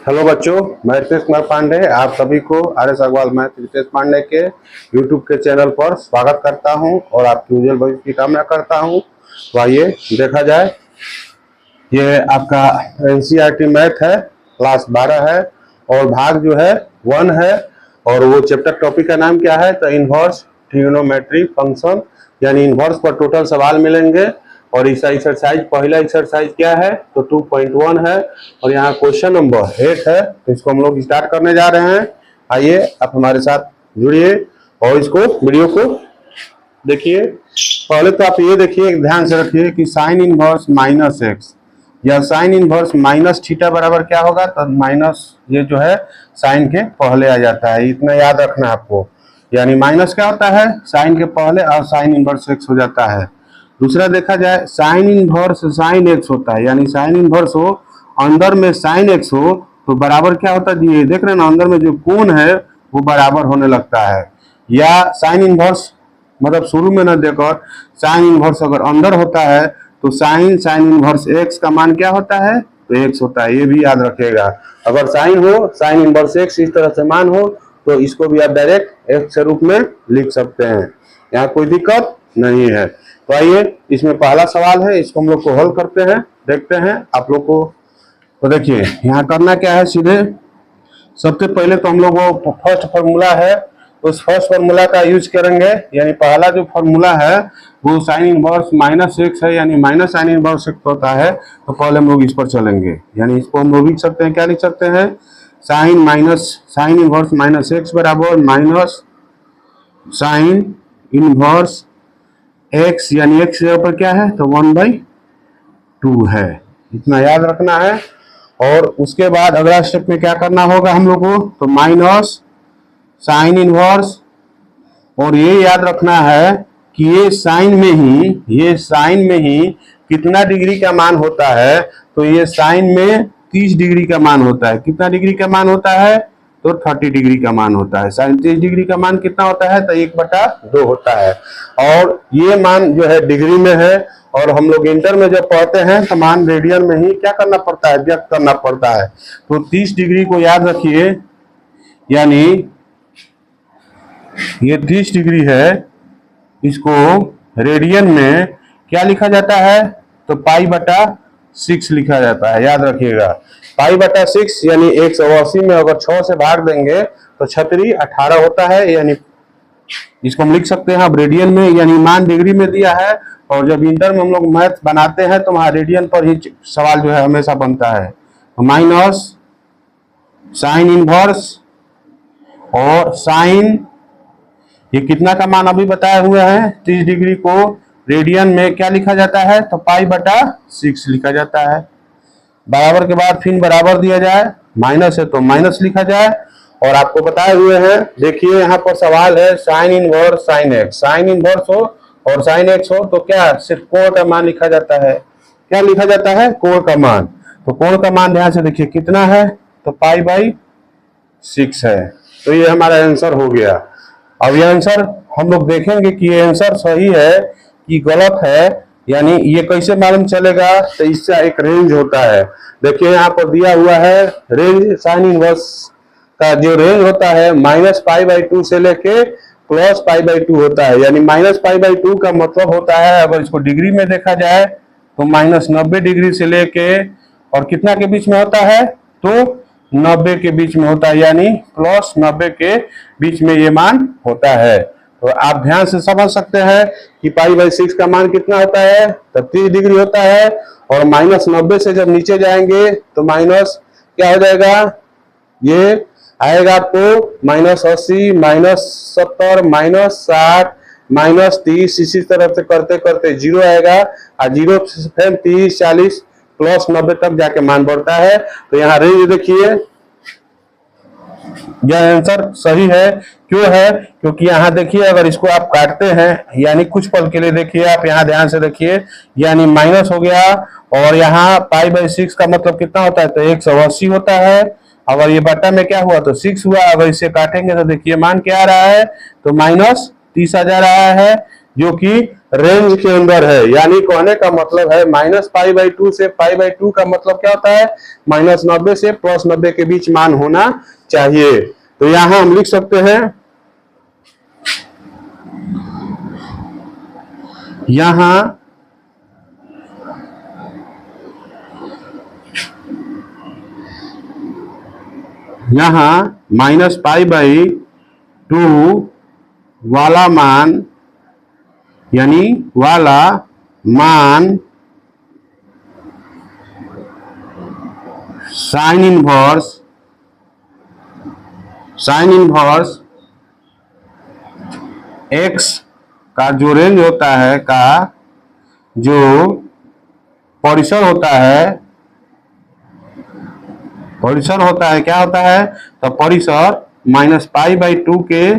Hello बच्चों, मैं रितेश कुमार पांडे आप सभी को R S Agarwal math Ritesh Pandey के यूट्यूब के चैनल पर स्वागत करता हूं और आपकी उज्जवल भविष्य की कामना करता हूं। तो आइए देखा जाए। ये आपका एनसीईआरटी मैथ है, क्लास 12 है और भाग जो है 1 है। और वो चैप्टर टॉपिक का नाम क्या है? तो इनवर्स ट्रिग्नोमेट्री फंक्शन, यानी इनवर्स पर टोटल सवाल मिलेंगे। और इसका एक्सरसाइज, पहला एक्सरसाइज क्या है? तो 2.1 है और यहाँ क्वेश्चन नंबर 8 है। तो इसको हम लोग स्टार्ट करने जा रहे हैं। आइए आप हमारे साथ जुड़िए और इसको वीडियो को देखिए। पहले तो आप ये देखिए, ध्यान से रखिए कि साइन इनवर्स माइनस एक्स या साइन इनवर्स माइनस थीटा बराबर क्या होगा? तो माइनस ये जो है साइन के पहले आ जाता है, इतना याद रखना है आपको। यानी माइनस क्या होता है? साइन के पहले और साइन इनवर्स एक्स हो जाता है। दूसरा देखा जाए, साइन इनवर्स साइन एक्स होता है, यानी साइन इनवर्स हो अंदर में साइन एक्स हो तो बराबर क्या होता है? ये देख रहे हैं ना, अंदर में जो कोण है वो बराबर होने लगता है। या साइन इनवर्स मतलब शुरू में न देकर साइन इनवर्स अगर अंदर होता है तो साइन इनवर्स एक्स का मान क्या होता है? तो एक्स होता है। ये भी याद रखिएगा। अगर साइन हो, साइन इनवर्स एक्स इस तरह से मान हो तो इसको भी आप डायरेक्ट एक्स के रूप में लिख सकते हैं, यहाँ कोई दिक्कत नहीं है। तो आइए, इसमें पहला सवाल है, इसको हम लोग को हल करते हैं, देखते हैं आप लोग को। तो देखिए यहाँ करना क्या है, सीधे सबसे पहले तो हम लोग वो फर्स्ट फार्मूला है, उस फर्स्ट फार्मूला का यूज करेंगे। यानी पहला जो फार्मूला है वो साइन इनवर्स माइनस एक्स है, यानी माइनस साइन इनवर्स एक्स होता है। तो पहले हम लोग इस पर चलेंगे, यानी इसको हम लोग लिख सकते हैं, क्या लिख सकते हैं? साइन इनवर्स माइनस एक्स बराबर माइनस साइन इनवर्स एक्स, यानी एक्स जगह पर क्या है? तो 1/2 है, इतना याद रखना है। और उसके बाद अगला स्टेप में क्या करना होगा हम लोग को? तो माइनस साइन इनवर्स, और ये याद रखना है कि ये साइन में ही कितना डिग्री का मान होता है? तो ये साइन में 30 डिग्री का मान होता है। कितना डिग्री का मान होता है? तो 30 डिग्री का मान होता है। साइन 30 डिग्री का मान कितना होता है? तो 1/2 होता है। और ये मान जो है डिग्री में है, और हम लोग इंटर में जब पढ़ते हैं तो मान रेडियन में ही क्या करना पड़ता है? व्यक्त करना पड़ता है। तो 30 डिग्री को याद रखिए, यानी ये 30 डिग्री है, इसको रेडियन में क्या लिखा जाता है? तो पाई/6 लिखा जाता है, याद रखिएगा। पाई/6 यानी 180 में अगर 6 से भाग देंगे तो 6×3 18 होता है। यानी इसको हम लिख सकते हैं अब रेडियन में, यानी मान डिग्री में दिया है। और जब इंटर में हम लोग मैथ बनाते हैं तो वहां रेडियन पर ही सवाल जो है हमेशा बनता है। तो माइनस साइन इनवर्स और साइन, ये कितना का मान अभी बताए हुए हैं? 30 डिग्री को रेडियन में क्या लिखा जाता है? तो पाई/6 लिखा जाता है। बराबर के बाद फिर बराबर दिया जाए, माइनस है तो माइनस लिखा जाए। और आपको बताए हुए हैं, देखिए यहाँ पर सवाल है sine inverse sine x. Sine inverse हो और साइन एक्स हो तो क्या सिर्फ कोण का मान लिखा जाता है? क्या लिखा जाता है? कोण का मान। तो कोण का मान ध्यान से देखिए कितना है? तो पाई/6 है। तो ये हमारा आंसर हो गया। अब ये आंसर हम लोग देखेंगे कि ये आंसर सही है कि गलत है, यानी ये कैसे मालूम चलेगा? तो इसका एक रेंज होता है। देखिए यहाँ पर दिया हुआ है रेंज, साइन इनवर्स का जो रेंज होता है -π/2 से लेके +π/2 होता है। यानी -π/2 का मतलब होता है, अगर इसको डिग्री में देखा जाए तो -90 डिग्री से लेके और कितना के बीच में होता है? तो 90 के बीच में होता है, यानी +90 के बीच में ये मान होता है। तो आप ध्यान से समझ सकते हैं कि पाई/6 का मान कितना होता है? तो 30 डिग्री होता है। और -90 से जब नीचे जाएंगे तो माइनस क्या हो जाएगा? ये आएगा आपको -80, -70, -60, -30, इसी तरह से करते करते 0 आएगा। और 0 से फिर 30, 40 +90 तक जाके मान बढ़ता है। तो यहाँ रेंज देखिए, यह आंसर सही है। क्यों है? क्योंकि यहाँ देखिए, अगर इसको आप काटते हैं, यानी कुछ पल के लिए देखिए, आप यहाँ ध्यान से देखिए, यानी माइनस हो गया। और यहाँ पाई/6 का मतलब कितना होता है? तो 180 होता है। अगर ये बटा में क्या हुआ? तो 6 हुआ। अगर इसे काटेंगे तो देखिए मान क्या आ रहा है? तो -30 आ जा रहा है, जो कि रेंज के अंदर है। यानी कहने का मतलब है -π/2 से π/2 का मतलब क्या होता है, -90 से +90 के बीच मान होना चाहिए। तो यहां हम लिख सकते हैं, यहां -π/2 वाला मान, यानी वाला मान साइन इनवर्स x का जो रेंज होता है, का जो परिसर होता है क्या होता है, तो परिसर -π/2 के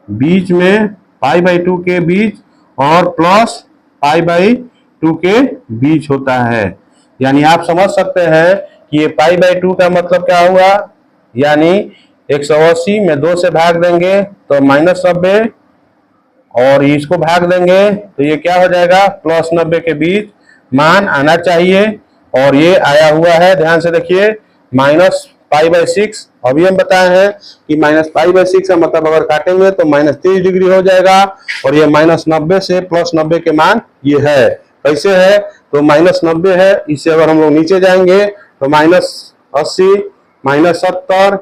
बीच में, π/2 के बीच और +π/2 के बीच होता है। यानी आप समझ सकते हैं कि ये π/2 का मतलब क्या हुआ, यानी 180 में 2 से भाग देंगे तो -90, और इसको भाग देंगे तो ये क्या हो जाएगा, +90 के बीच मान आना चाहिए। और ये आया हुआ है, ध्यान से देखिए, -π/6। अभी हम बताए हैं कि -π/6 का मतलब अगर काटेंगे तो -30 डिग्री हो जाएगा, और ये -90 से +90 के मान ये है। कैसे है, तो -90 है, इससे अगर हम लोग नीचे जाएंगे तो -80, -70,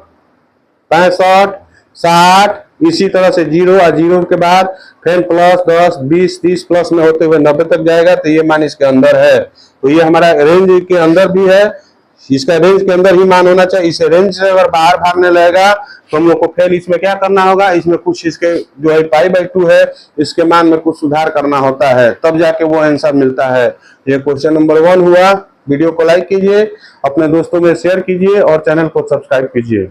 65, 60, इसी तरह से 0 और 0 के बाद फिर +10, 20, 30 प्लस में होते हुए 90 तक जाएगा। तो ये मान इसके अंदर है। तो ये हमारा रेंज के अंदर भी है, इसका रेंज के अंदर ही मान होना चाहिए। इसे रेंज से अगर बाहर भागने लगेगा तो हम लोग को फिर इसमें क्या करना होगा, इसमें कुछ इसके जो है π/2 है, इसके मान में कुछ सुधार करना होता है, तब जाके वो आंसर मिलता है। ये क्वेश्चन नंबर 1 हुआ। वीडियो को लाइक कीजिए, अपने दोस्तों में शेयर कीजिए और चैनल को सब्सक्राइब कीजिए।